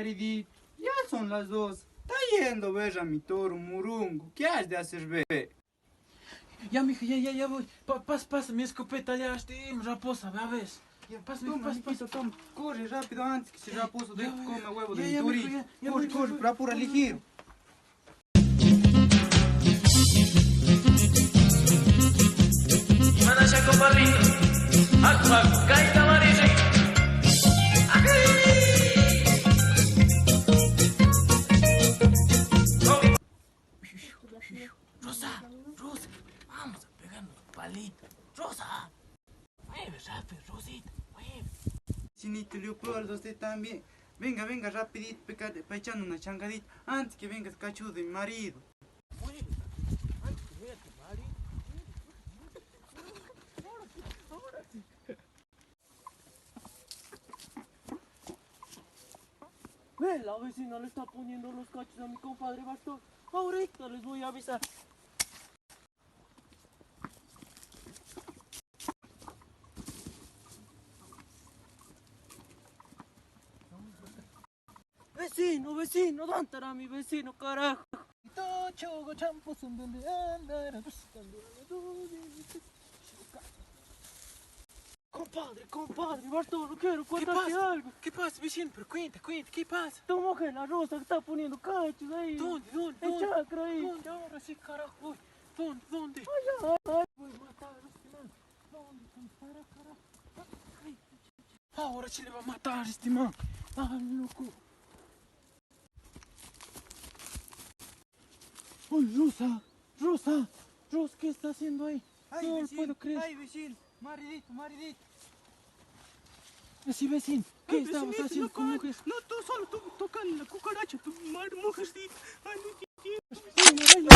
maridito. Ya son las 2. Está yendo a ver a mi toro murungo. ¿Qué has de hacer ver? Ya, mija, ya voy. Pasa mi escopeta, ya estoy raposa, a ver. Pasa, Mijito, toma. Corre rápido antes que se raposo de come huevo de mi ya, turito. mijo, ya, Corre, para pura ligero. Mana siya ko palito, at magkay na marili. Rosa, vamos a pegarnos un palito. Rosa, mueve rápido, Rosita, mueve. Chinito Leopoldo, usted también. Venga, rapidito, para echando una changadita antes que venga el cachudo de mi marido. Mueve, antes que vea tu marido. Ahora sí. Ve, la vecina le está poniendo los cachos a mi compadre Bastón. Ahorita les voy a avisar. Vecino, ¿dónde estará mi vecino, carajo? Compadre, Bartolo, quiero contarte algo. ¿Qué pasa, vecino? Pero cuenta, ¿qué pasa? Tu mujer, la Rosa, que está poniendo cachos ahí. ¿Dónde? En chacra ahí. ¿Dónde? Ahora sí, carajo, voy. ¿Dónde? Ay, voy a matar a este man. ¿Dónde estará, carajo? Ay, Ahora sí le va a matar este man. loco. Ay, Rosa, ¿qué está haciendo ahí? Ay, No lo vecino, puedo creer. ay, vecino, maridito. Sí, vecino, ¿qué estabas vecinito, haciendo no con cae. mujer? No, tú solo tocando la cucaracha, tu mujercita. Ay, no entiendo. Venga,